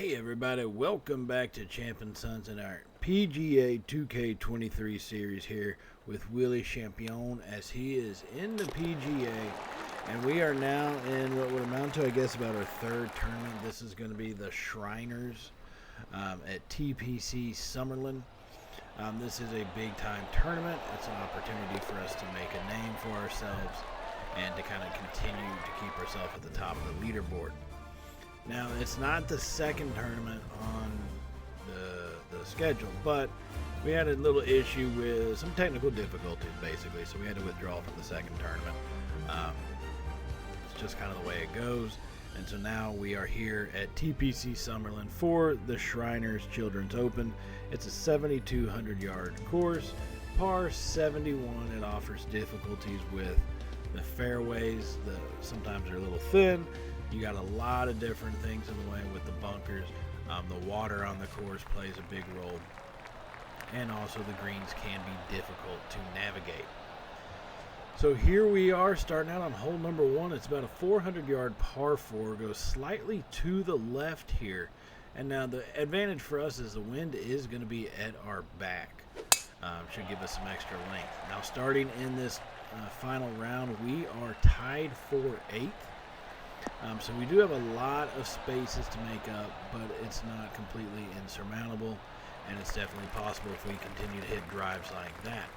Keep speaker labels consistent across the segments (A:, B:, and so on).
A: Hey everybody, welcome back to Champion Sons in our PGA 2K23 series here with Willie Champion as he is in the PGA, and we are now in what would amount to, I guess, about our third tournament. This is going to be the Shriners at TPC Summerlin. This is a big time tournament. It's an opportunity for us to make a name for ourselves and to kind of continue to keep ourselves at the top of the leaderboard. Now, it's not the second tournament on the schedule, but we had a little issue with some technical difficulties, basically, so we had to withdraw from the second tournament. It's just kind of the way it goes, and so now we are here at TPC Summerlin for the Shriners Children's Open. It's a 7,200-yard course, par 71. It offers difficulties with the fairways. Sometimes they're a little thin. You got a lot of different things in the way with the bunkers. The water on the course plays a big role. And also the greens can be difficult to navigate. So here we are starting out on hole number one. It's about a 400-yard par 4. Goes slightly to the left here. And now the advantage for us is the wind is going to be at our back. Should give us some extra length. Now starting in this final round, we are tied for 8th. So we do have a lot of spaces to make up, but it's not completely insurmountable, and it's definitely possible if we continue to hit drives like that.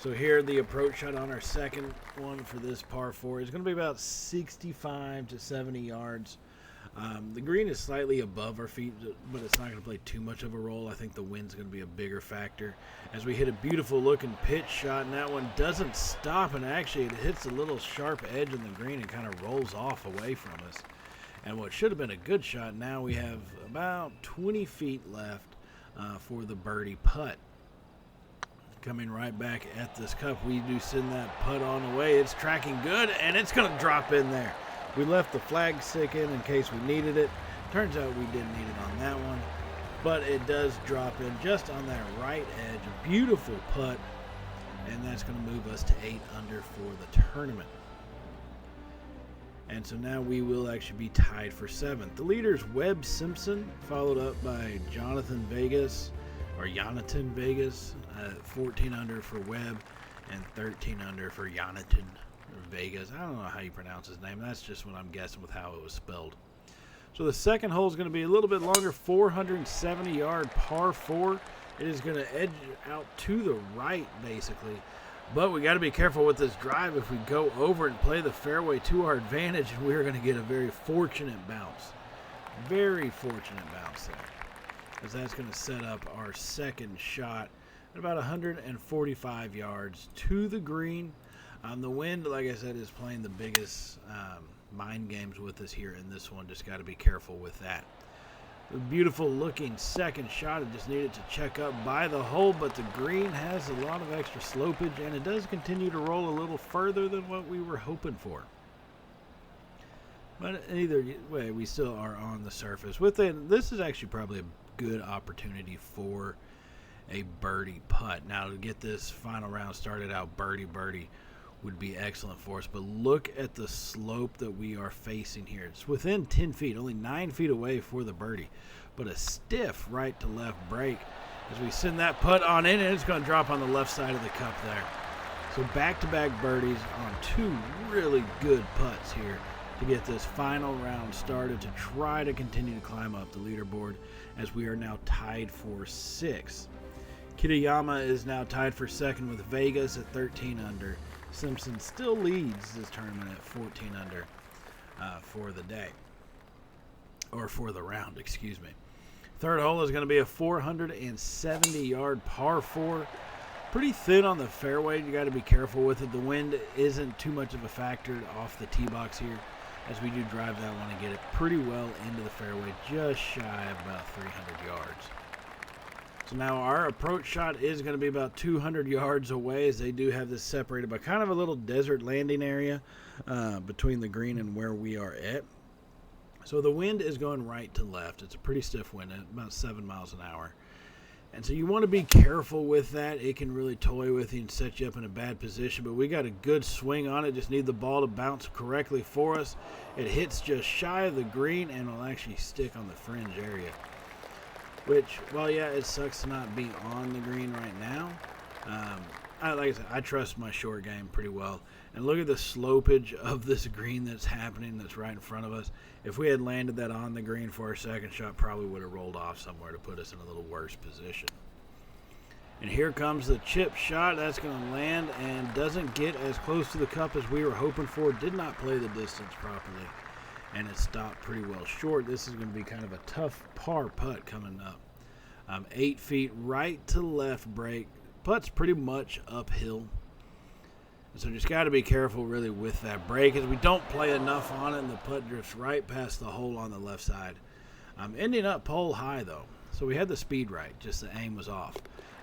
A: So here, the approach shot on our second one for this par 4 is going to be about 65 to 70 yards. The green is slightly above our feet, but it's not going to play too much of a role. I think the wind's going to be a bigger factor as we hit a beautiful looking pitch shot, and that one doesn't stop, and actually it hits a little sharp edge in the green and kind of rolls off away from us. And what should have been a good shot, now we have about 20 feet left for the birdie putt. Coming right back at this cup, we do send that putt on the way. It's tracking good, and it's going to drop in there. We left the flag stick in case we needed it. Turns out we didn't need it on that one, but it does drop in just on that right edge. A beautiful putt, and that's going to move us to 8 under for the tournament. And so now we will actually be tied for 7th. The leader's Webb Simpson, followed up by Jonathan Vegas, 14 under for Webb, and 13 under for Jonathan Vegas. I don't know how you pronounce his name. That's just what I'm guessing with how it was spelled. So the second hole is going to be a little bit longer, 470-yard par 4. It is going to edge out to the right, basically. But we got to be careful with this drive. If we go over and play the fairway to our advantage, we're going to get a very fortunate bounce. Very fortunate bounce there, as that's going to set up our second shot at about 145 yards to the green. The wind, like I said, is playing the biggest mind games with us here in this one. Just got to be careful with that. A beautiful looking second shot. It just needed to check up by the hole, but the green has a lot of extra slopage, and it does continue to roll a little further than what we were hoping for. But either way, we still are on the surface. This is actually probably a good opportunity for a birdie putt. Now, to get this final round started out birdie would be excellent for us, but look at the slope that we are facing here. It's within 10 feet, only 9 feet away for the birdie, but a stiff right to left break as we send that putt on in, and it's going to drop on the left side of the cup there. So back-to-back birdies on 2 really good putts here to get this final round started, to try to continue to climb up the leaderboard, as we are now tied for 6th. Kitayama is now tied for 2nd with Vegas at 13 under. Simpson still leads this tournament at 14 under for the day, or for the round, excuse me. Third hole is going to be a 470-yard par 4. Pretty thin on the fairway. You got to be careful with it. The wind isn't too much of a factor off the tee box here, as we do drive that one and get it pretty well into the fairway, just shy of about 300 yards. So now our approach shot is going to be about 200 yards away, as they do have this separated by kind of a little desert landing area between the green and where we are at. So the wind is going right to left. It's a pretty stiff wind at about 7 miles an hour. And so you want to be careful with that. It can really toy with you and set you up in a bad position. But we got a good swing on it. Just need the ball to bounce correctly for us. It hits just shy of the green and will actually stick on the fringe area. Which, well, yeah, it sucks to not be on the green right now. Like I said, I trust my short game pretty well. And look at the slopage of this green that's happening that's right in front of us. If we had landed that on the green for our second shot, probably would have rolled off somewhere to put us in a little worse position. And here comes the chip shot. That's going to land and doesn't get as close to the cup as we were hoping for. Did not play the distance properly, and it stopped pretty well short. This is going to be kind of a tough par putt coming up. 8 feet right to left break. Putt's pretty much uphill. So just got to be careful really with that break as we don't play enough on it and the putt drifts right past the hole on the left side. Ending up pole high though. So we had the speed right, just the aim was off.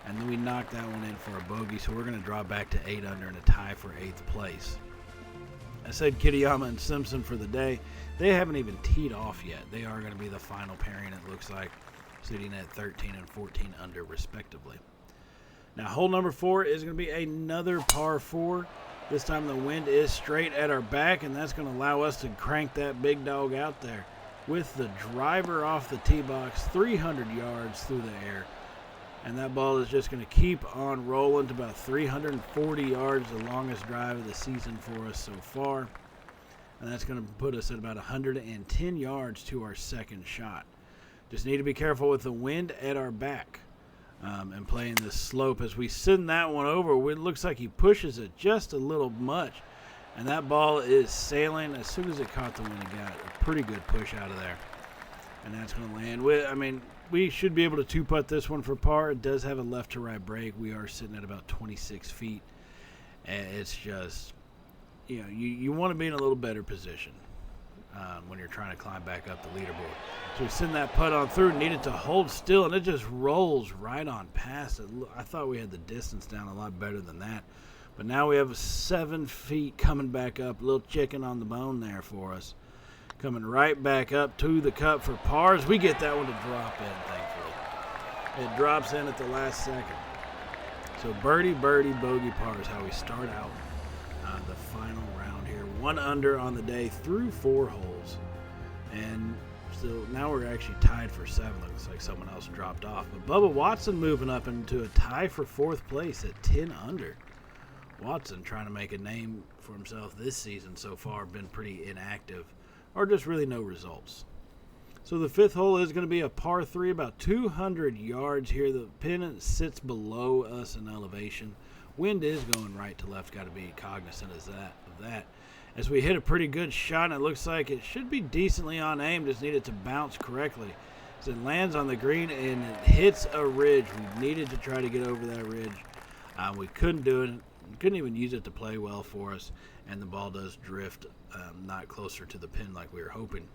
A: And then we knocked that one in for a bogey, so we're going to drop back to 8 under and a tie for 8th place. I said Kitayama and Simpson for the day. They haven't even teed off yet. They are going to be the final pairing, it looks like, sitting at 13 and 14 under respectively. Now, hole number 4 is going to be another par 4. This time the wind is straight at our back, and that's going to allow us to crank that big dog out there with the driver off the tee box, 300 yards through the air. And that ball is just going to keep on rolling to about 340 yards, the longest drive of the season for us so far. And that's going to put us at about 110 yards to our second shot. Just need to be careful with the wind at our back. And playing this slope as we send that one over. It looks like he pushes it just a little much, and that ball is sailing. As soon as it caught the wind, it got a pretty good push out of there, and that's going to land. We should be able to two-putt this one for par. It does have a left to right break. We are sitting at about 26 feet, and it's just, you want to be in a little better position when you're trying to climb back up the leaderboard. So we send that putt on through, needed to hold still, and it just rolls right on past it. I thought we had the distance down a lot better than that. But now we have 7 feet coming back up, a little chicken on the bone there for us. Coming right back up to the cup for pars. We get that one to drop in, thankfully. It drops in at the last second. So birdie, bogey, par is how we start out the final round here. 1 under on the day through 4 holes. And so now we're actually tied for 7th. Looks like someone else dropped off. But Bubba Watson moving up into a tie for 4th place at 10 under. Watson trying to make a name for himself this season so far. Been pretty inactive, or just really no results. So the 5th hole is going to be a par 3, about 200 yards here. The pin sits below us in elevation. Wind is going right to left. Got to be cognizant of that. As we hit a pretty good shot, and it looks like it should be decently on aim. Just needed to bounce correctly. As it lands on the green and it hits a ridge. We needed to try to get over that ridge. We couldn't do it. Couldn't even use it to play well for us. And the ball does drift not closer to the pin like we were hoping.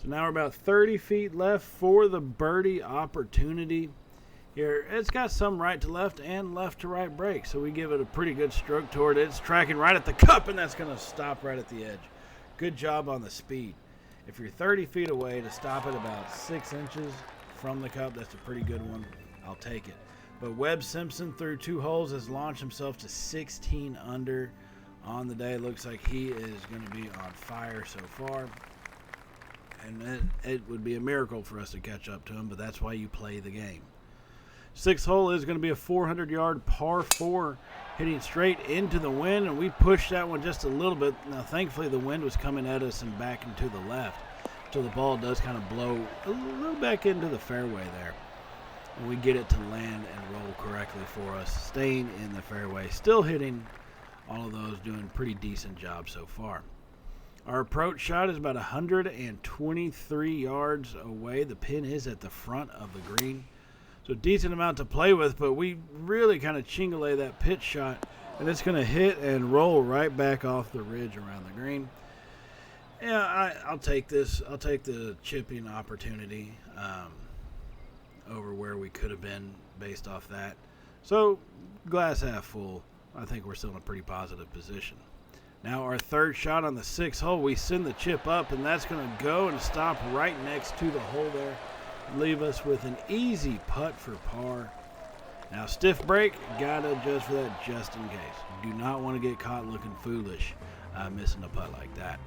A: So now we're about 30 feet left for the birdie opportunity. Here, it's got some right to left and left to right break, so we give it a pretty good stroke toward it. It's tracking right at the cup, and that's going to stop right at the edge. Good job on the speed. If you're 30 feet away, to stop it about 6 inches from the cup, that's a pretty good one. I'll take it. But Webb Simpson, through 2 holes, has launched himself to 16 under on the day. Looks like he is going to be on fire so far. And it would be a miracle for us to catch up to him, but that's why you play the game. 6th hole is going to be a 400-yard par 4, hitting straight into the wind, and we pushed that one just a little bit. Now, thankfully, the wind was coming at us and back and to the left, so the ball does kind of blow a little back into the fairway there. And we get it to land and roll correctly for us, staying in the fairway, still hitting all of those, doing a pretty decent job so far. Our approach shot is about 123 yards away. The pin is at the front of the green. So decent amount to play with, but we really kind of chingle that pitch shot, and it's going to hit and roll right back off the ridge around the green. Yeah, I'll take this. I'll take the chipping opportunity over where we could have been based off that. So glass half full. I think we're still in a pretty positive position. Now our 3rd shot on the 6th hole, we send the chip up, and that's going to go and stop right next to the hole there. Leave us with an easy putt for par. Now, stiff break, gotta adjust for that just in case. Do not want to get caught looking foolish missing a putt like that.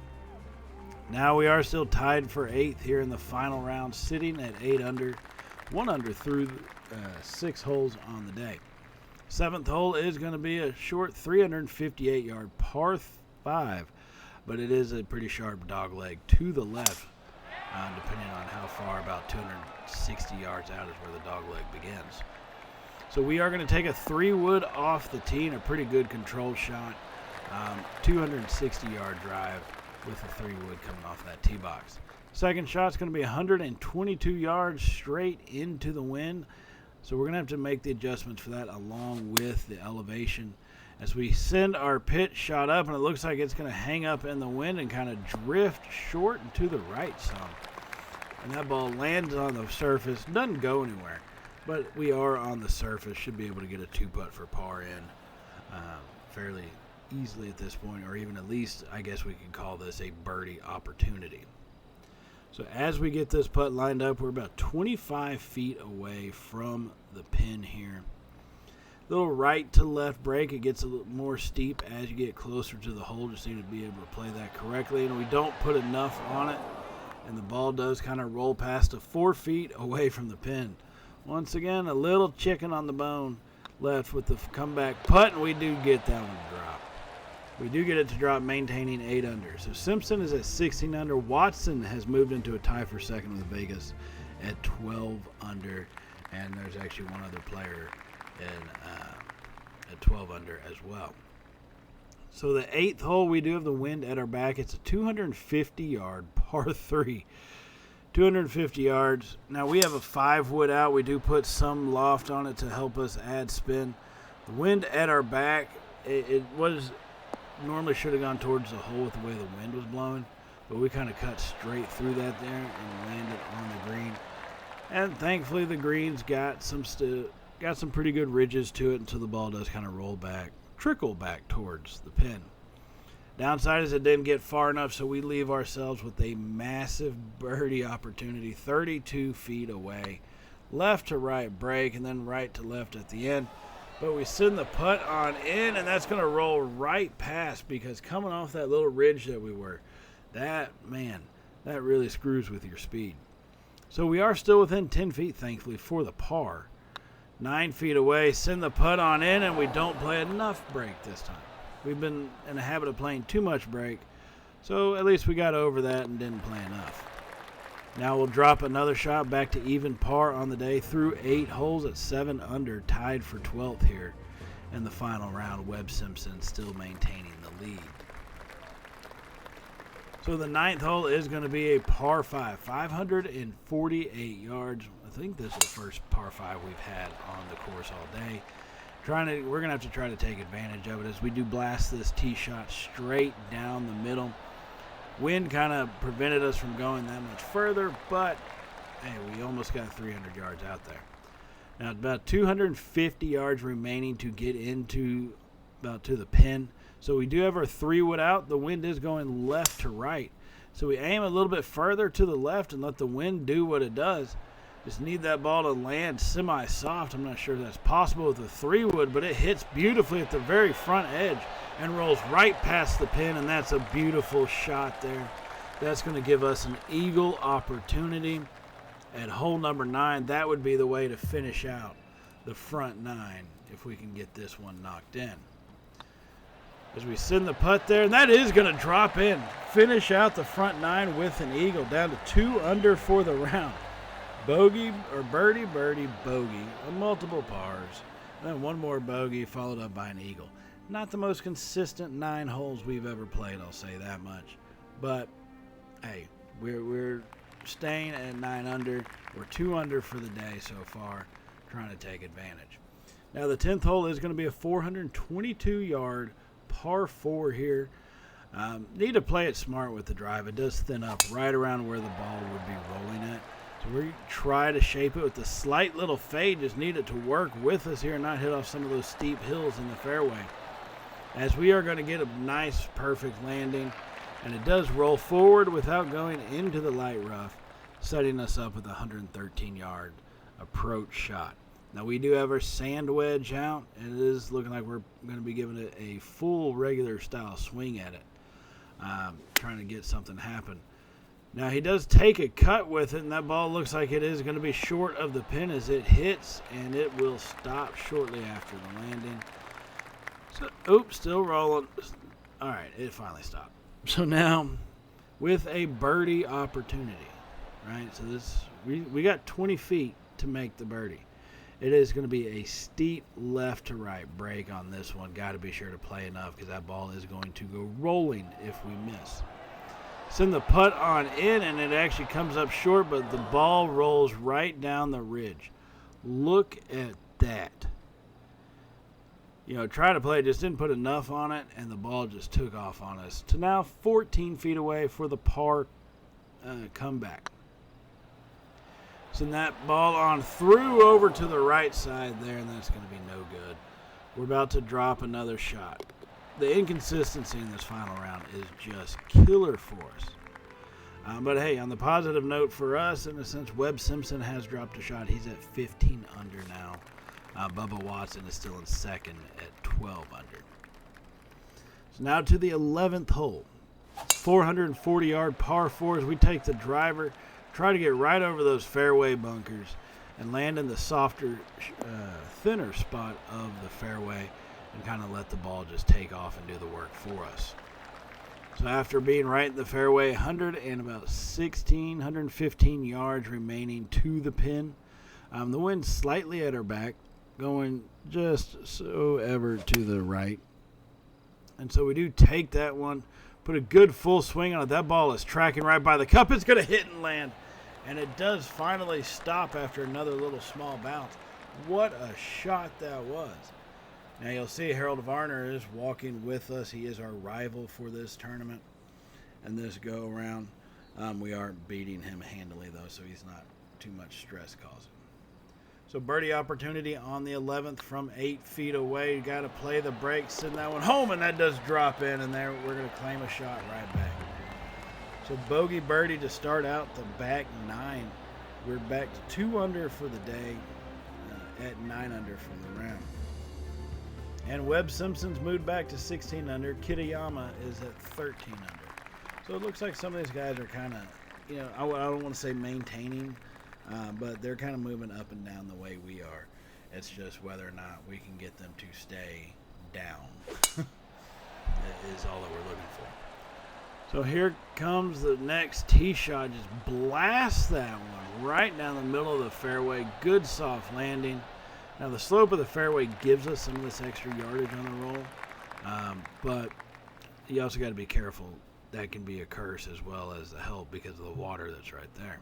A: Now we are still tied for 8th here in the final round, sitting at 8 under, 1 under through 6 holes on the day. 7th hole is going to be a short 358-yard par 5, but it is a pretty sharp dog leg to the left, depending on how far. About 260 yards out is where the dog leg begins. So we are going to take a 3-wood off the tee and a pretty good control shot. 260-yard drive with a 3-wood coming off that tee box. Second shot's going to be 122 yards straight into the wind. So we're going to have to make the adjustments for that along with the elevation as we send our pitch shot up, and it looks like it's going to hang up in the wind and kind of drift short and to the right some. And that ball lands on the surface, doesn't go anywhere, but we are on the surface, should be able to get a 2-putt for par in fairly easily at this point, or even at least I guess we could call this a birdie opportunity. So as we get this putt lined up, we're about 25 feet away from the pin here. Little right to left break. It gets a little more steep as you get closer to the hole. Just need to be able to play that correctly. And we don't put enough on it. And the ball does kind of roll past to 4 feet away from the pin. Once again, a little chicken on the bone left with the comeback putt. And we do get that one to drop. We do get it to drop, maintaining 8 under. So Simpson is at 16 under. Watson has moved into a tie for second with Vegas at 12 under. And there's actually one other player at 12 under as well. So the 8th hole, we do have the wind at our back. It's a 250-yard par 3. 250 yards. Now we have a 5-wood out. We do put some loft on it to help us add spin. The wind at our back, it was normally should have gone towards the hole with the way the wind was blowing, but we kind of cut straight through that there and landed on the green. And thankfully the greens got some pretty good ridges to it until the ball does kind of trickle back towards the pin. Downside is it didn't get far enough, so we leave ourselves with a massive birdie opportunity 32 feet away. Left to right break and then right to left at the end. But we send the putt on in, and that's going to roll right past, because coming off that little ridge that we were, that really screws with your speed. So we are still within 10 feet, thankfully, for the par. 9 feet away, send the putt on in, and we don't play enough break this time. We've been in the habit of playing too much break, so at least we got over that and didn't play enough. Now we'll drop another shot back to even par on the day through 8 holes at 7 under, tied for 12th here in the final round. Webb Simpson still maintaining the lead. So the 9th hole is going to be a par 5, 548 yards. I think this is the first par 5 we've had on the course all day. We're going to have to try to take advantage of it as we do blast this tee shot straight down the middle. Wind kind of prevented us from going that much further, but hey, we almost got 300 yards out there. Now about 250 yards remaining to get into about to the pin. So we do have our 3-wood out. The wind is going left to right. So we aim a little bit further to the left and let the wind do what it does. Just need that ball to land semi-soft. I'm not sure if that's possible with a 3-wood, but it hits beautifully at the very front edge and rolls right past the pin, and that's a beautiful shot there. That's going to give us an eagle opportunity at hole number 9. That would be the way to finish out the front 9 if we can get this one knocked in. As we send the putt there, and that is going to drop in. Finish out the front 9 with an eagle, down to 2 under for the round. Bogey, or birdie, bogey, multiple pars. And then one more bogey followed up by an eagle. Not the most consistent 9 holes we've ever played, I'll say that much. But, hey, we're staying at 9 under. We're 2 under for the day so far, trying to take advantage. Now the 10th hole is going to be a 422-yard par 4 here. Need to play it smart with the drive. It does thin up right around where the ball would be rolling at. So we try to shape it with a slight little fade. Just need it to work with us here and not hit off some of those steep hills in the fairway. As we are going to get a nice, perfect landing. And it does roll forward without going into the light rough, setting us up with a 113-yard approach shot. Now we do have our sand wedge out. It is looking like we're going to be giving it a full regular style swing at it. Trying to get something happen. Now he does take a cut with it, and that ball looks like it is going to be short of the pin as it hits, and it will stop shortly after the landing. So, oops, still rolling. All right, it finally stopped. So now, with a birdie opportunity, right? So this we got 20 feet to make the birdie. It is going to be a steep left to right break on this one. Got to be sure to play enough because that ball is going to go rolling if we miss. Send the putt on in, and it actually comes up short, but the ball rolls right down the ridge. Look at that. You know, try to play, just didn't put enough on it, and the ball just took off on us. To now 14 feet away for the par comeback. Send that ball on through over to the right side there, and that's going to be no good. We're about to drop another shot. The inconsistency in this final round is just killer for us. But hey, on the positive note for us, in a sense, Webb Simpson has dropped a shot. He's at 15 under now. Bubba Watson is still in second at 12 under. So now to the 11th hole. 440-yard par 4 as we take the driver, try to get right over those fairway bunkers and land in the softer, thinner spot of the fairway and kind of let the ball just take off and do the work for us. So after being right in the fairway, 115 yards remaining to the pin. The wind slightly at our back, going just so ever to the right. And so we do take that one, put a good full swing on it. That ball is tracking right by the cup. It's going to hit and land. And it does finally stop after another little small bounce. What a shot that was. Now you'll see Harold Varner is walking with us. He is our rival for this tournament and this go around. We are beating him handily though, so he's not too much stress causing. So birdie opportunity on the 11th from 8 feet away. You got to play the break, send that one home, and that does drop in, and there we're going to claim a shot right back. So bogey birdie to start out the back 9. We're back to 2 under for the day at 9 under for the round. And Webb Simpson's moved back to 16 under. Kitayama is at 13 under. So it looks like some of these guys are kind of, you know, I don't want to say maintaining, but they're kind of moving up and down the way we are. It's just whether or not we can get them to stay down is all that we're looking for. So here comes the next tee shot. Just blast that one right down the middle of the fairway. Good soft landing. Now the slope of the fairway gives us some of this extra yardage on the roll, but you also got to be careful. That can be a curse as well as a help because of the water that's right there.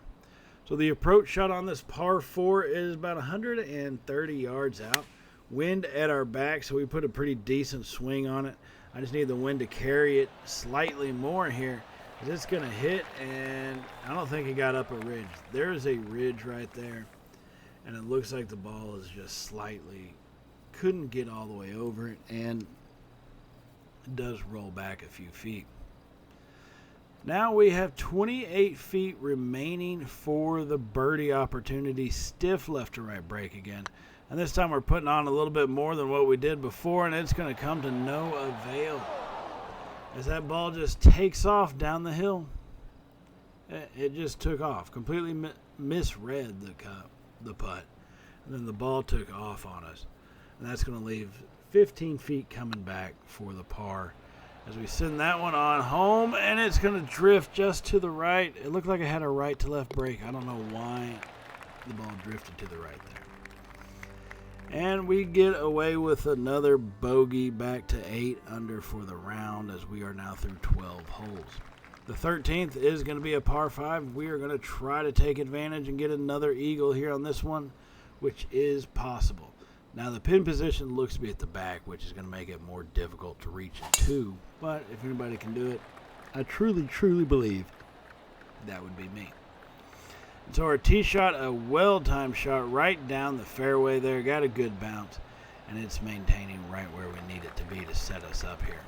A: So the approach shot on this par 4 is about 130 yards out. Wind at our back, so we put a pretty decent swing on it. I just need the wind to carry it slightly more here. It's going to hit, and I don't think it got up a ridge. There is a ridge right there. And it looks like the ball is just slightly, couldn't get all the way over it, and it does roll back a few feet. Now we have 28 feet remaining for the birdie opportunity. Stiff left to right break again. And this time we're putting on a little bit more than what we did before, and it's going to come to no avail. As that ball just takes off down the hill. It just took off. Completely misread the putt, and then the ball took off on us, and that's going to leave 15 feet coming back for the par as we send that one on home, and it's going to drift just to the right. It looked like it had a right to left break. I don't know why the ball drifted to the right there. And we get away with another bogey, back to 8 under for the round as we are now through 12 holes. The 13th is going to be a par 5. We are going to try to take advantage and get another eagle here on this one, which is possible. Now, the pin position looks to be at the back, which is going to make it more difficult to reach it too. But if anybody can do it, I truly, truly believe that would be me. And so our tee shot, a well-timed shot right down the fairway there. Got a good bounce, and it's maintaining right where we need it to be to set us up here.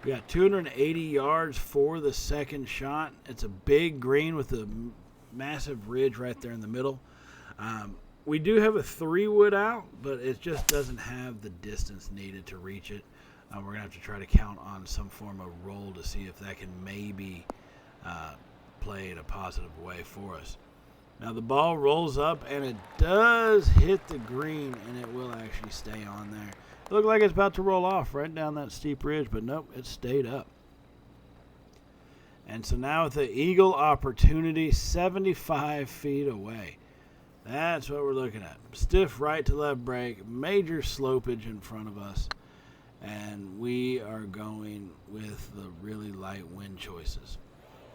A: We got 280 yards for the second shot. It's a big green with a massive ridge right there in the middle. We do have a 3-wood out, but it just doesn't have the distance needed to reach it. We're going to have to try to count on some form of roll to see if that can maybe play in a positive way for us. Now the ball rolls up, and it does hit the green, and it will actually stay on there. It looked like it's about to roll off right down that steep ridge, but nope, it stayed up. And so now with the eagle opportunity, 75 feet away. That's what we're looking at. Stiff right to left break, major slopage in front of us, and we are going with the really light wind choices.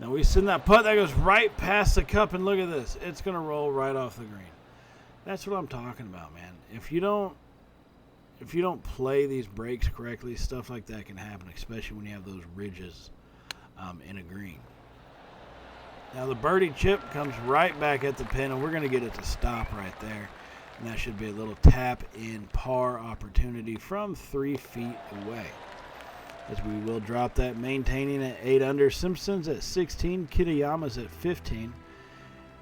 A: Now we send that putt that goes right past the cup, and look at this. It's going to roll right off the green. That's what I'm talking about, man. If you don't play these breaks correctly, stuff like that can happen, especially when you have those ridges in a green. Now the birdie chip comes right back at the pin, and we're going to get it to stop right there. And that should be a little tap in par opportunity from 3 feet away. As we will drop that, maintaining at 8 under. Simpson's at 16, Kitayama's at 15,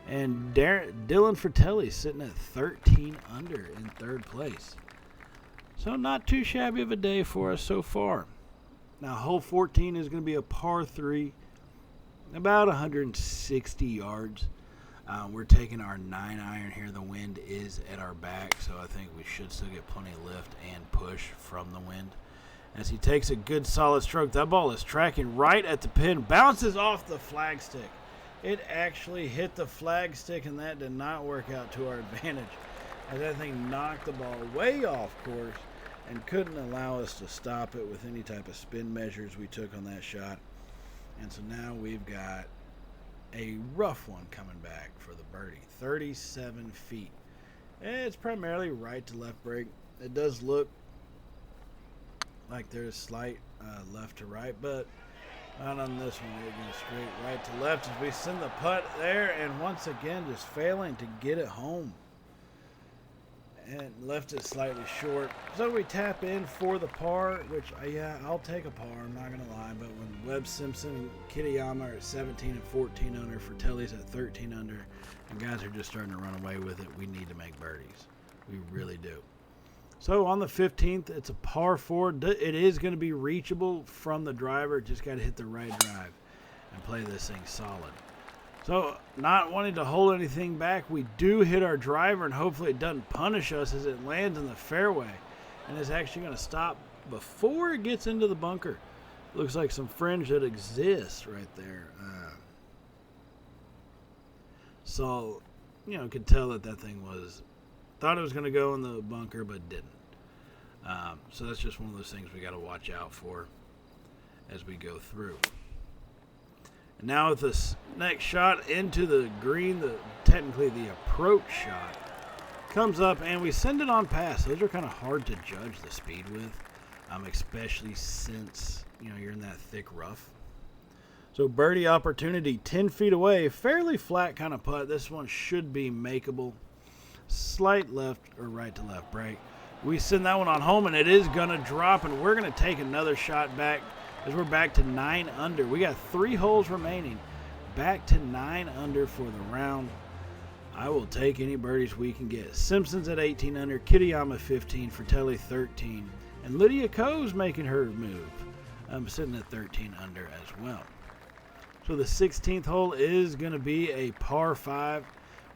A: and Dylan Fratelli sitting at 13 under in third place. So not too shabby of a day for us so far. Now hole 14 is going to be a par 3, about 160 yards. We're taking our 9-iron here. The wind is at our back, so I think we should still get plenty of lift and push from the wind. As he takes a good solid stroke, that ball is tracking right at the pin, bounces off the flagstick. It actually hit the flagstick, and that did not work out to our advantage, as that thing knocked the ball way off course and couldn't allow us to stop it with any type of spin measures we took on that shot. And so now we've got a rough one coming back for the birdie, 37 feet. It's primarily right to left break. It does look like there's slight left to right, but not on this one. We're going straight right to left as we send the putt there, and once again just failing to get it home. And left it slightly short. So we tap in for the par, which, yeah, I'll take a par, I'm not going to lie. But when Webb, Simpson, and Kitayama are at 17 and 14 under, Fratelli's at 13 under, and guys are just starting to run away with it, we need to make birdies. We really do. So on the 15th, it's a par 4. It is going to be reachable from the driver. Just got to hit the right drive and play this thing solid. So not wanting to hold anything back, we do hit our driver, and hopefully it doesn't punish us as it lands in the fairway. And it's actually going to stop before it gets into the bunker. Looks like some fringe that exists right there. So, could tell that thing thought it was going to go in the bunker, but didn't. So that's just one of those things we got to watch out for as we go through. And now with this next shot into the green, technically the approach shot, comes up and we send it on pass. Those are kind of hard to judge the speed with, especially since you're in that thick rough. So birdie opportunity 10 feet away, fairly flat kind of putt. This one should be makeable. Slight left or right to left break. We send that one on home, and it is going to drop, and we're going to take another shot back as we're back to 9 under. We got 3 holes remaining. Back to 9 under for the round. I will take any birdies we can get. Simpson's at 18 under, Kitayama 15, Fratelli 13, and Lydia Ko's making her move. I'm sitting at 13 under as well. So the 16th hole is going to be a par 5.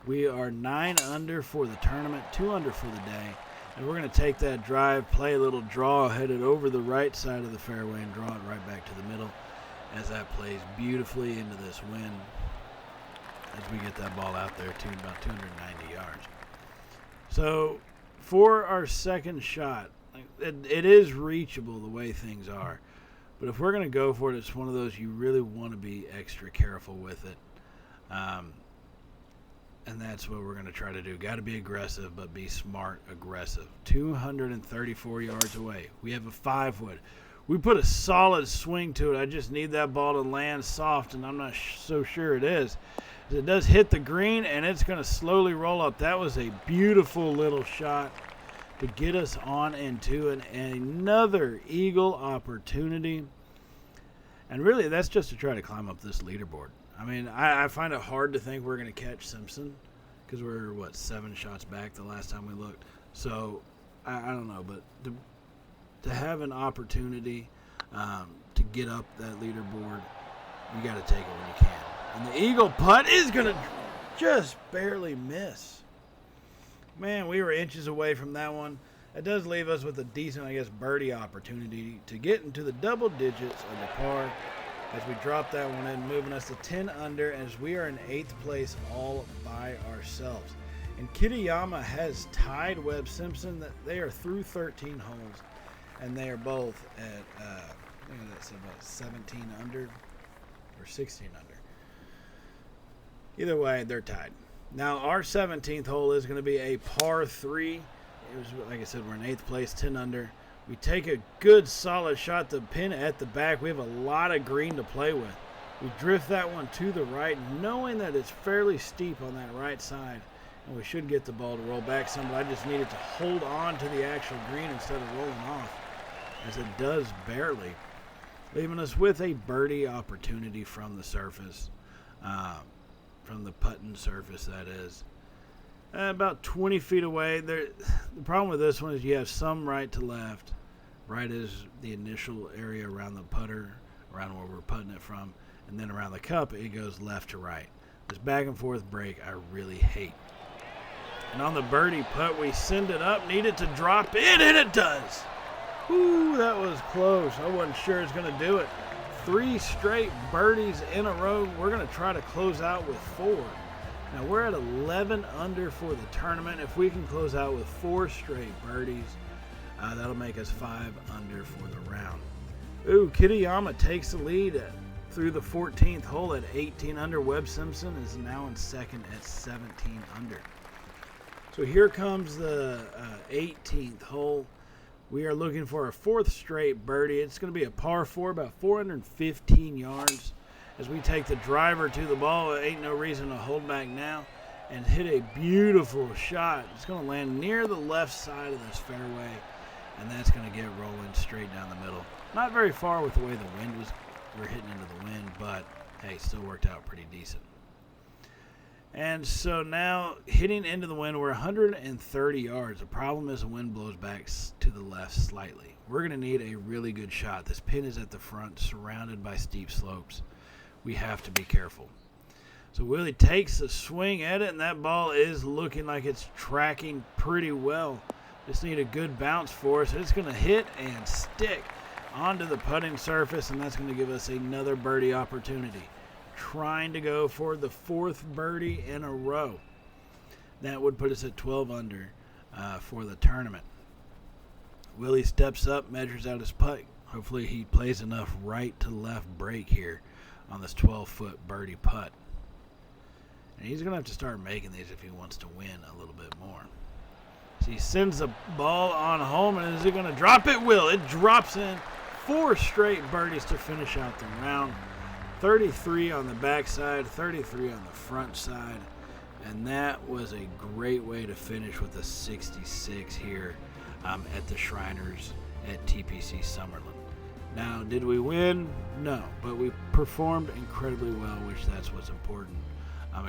A: We are 9 under for the tournament, 2 under for the day. And we're going to take that drive, play a little draw, headed over the right side of the fairway and draw it right back to the middle as that plays beautifully into this wind as we get that ball out there to about 290 yards. So for our second shot, it is reachable the way things are. But if we're going to go for it, it's one of those you really want to be extra careful with it. And that's what we're going to try to do. Got to be aggressive, but be smart aggressive. 234 yards away. We have a 5-wood. We put a solid swing to it. I just need that ball to land soft, and I'm not so sure it is. It does hit the green, and it's going to slowly roll up. That was a beautiful little shot to get us on into another eagle opportunity. And really, that's just to try to climb up this leaderboard. I mean, I find it hard to think we're going to catch Simpson because we're, 7 shots back the last time we looked. So, I don't know, but to have an opportunity to get up that leaderboard, you got to take it when you can. And the eagle putt is going to just barely miss. Man, we were inches away from that one. It does leave us with a decent, birdie opportunity to get into the double digits of the par as we drop that one in, moving us to 10 under as we are in 8th place all by ourselves. And Kitayama has tied Webb Simpson. That they are through 13 holes, and they are both at, I think that's about 17 under or 16 under. Either way, they're tied. Now, our 17th hole is going to be a par 3. It was, like I said, we're in 8th place, 10 under. We take a good, solid shot to pin at the back. We have a lot of green to play with. We drift that one to the right, knowing that it's fairly steep on that right side, and we should get the ball to roll back some, but I just needed to hold on to the actual green instead of rolling off, as it does barely, leaving us with a birdie opportunity from the surface, from the putting surface, that is. About 20 feet away. The problem with this one is you have some right to left. Right is the initial area around the putter, around where we're putting it from, and then around the cup it goes left to right. This back and forth break I really hate. And on the birdie putt, we send it up, need it to drop in, and it does. Ooh, that was close. I wasn't sure it's going to do it. 3 straight birdies in a row. We're going to try to close out with 4. Now, we're at 11 under for the tournament. If we can close out with 4 straight birdies, that'll make us 5 under for the round. Ooh, Kitayama takes the lead through the 14th hole at 18 under. Webb Simpson is now in second at 17 under. So here comes the 18th hole. We are looking for a 4th straight birdie. It's going to be a par 4, about 415 yards. As we take the driver to the ball, ain't no reason to hold back now, and hit a beautiful shot. It's going to land near the left side of this fairway, and that's going to get rolling straight down the middle. Not very far with the way the wind was. We're hitting into the wind, but hey, still worked out pretty decent. And so now, hitting into the wind, we're 130 yards. The problem is the wind blows back to the left slightly. We're going to need a really good shot. This pin is at the front, surrounded by steep slopes. We have to be careful. So Willie takes a swing at it, and that ball is looking like it's tracking pretty well. Just need a good bounce for us. It's going to hit and stick onto the putting surface, and that's going to give us another birdie opportunity. Trying to go for the 4th birdie in a row. That would put us at 12 under for the tournament. Willie steps up, measures out his putt. Hopefully he plays enough right to left break here on this 12-foot birdie putt. And he's going to have to start making these if he wants to win a little bit more. So he sends the ball on home, and is it going to drop? It will. It drops in. 4 straight birdies to finish out the round. 33 on the backside, 33 on the front side. And that was a great way to finish with a 66 here at the Shriners at TPC Summerlin. Now, did we win? No, but we performed incredibly well, which that's what's important,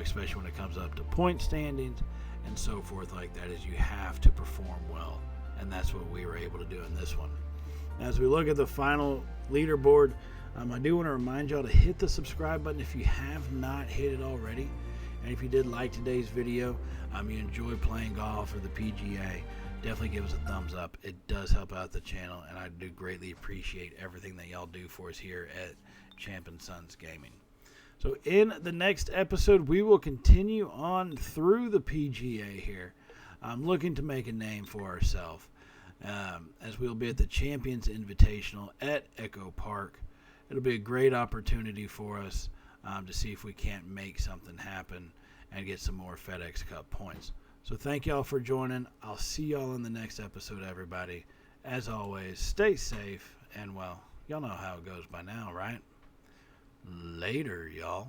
A: especially when it comes up to point standings and so forth like that, is you have to perform well, and that's what we were able to do in this one. As we look at the final leaderboard, I do want to remind y'all to hit the subscribe button if you have not hit it already, and if you did like today's video, you enjoy playing golf or the PGA, definitely give us a thumbs up. It does help out the channel, and I do greatly appreciate everything that y'all do for us here at Champ & Sons Gaming. So in the next episode, we will continue on through the PGA here. I'm looking to make a name for ourselves, as we'll be at the Champions Invitational at Echo Park. It'll be a great opportunity for us to see if we can't make something happen and get some more FedEx Cup points. So thank y'all for joining. I'll see y'all in the next episode, everybody. As always, stay safe, and well, y'all know how it goes by now, right? Later, y'all.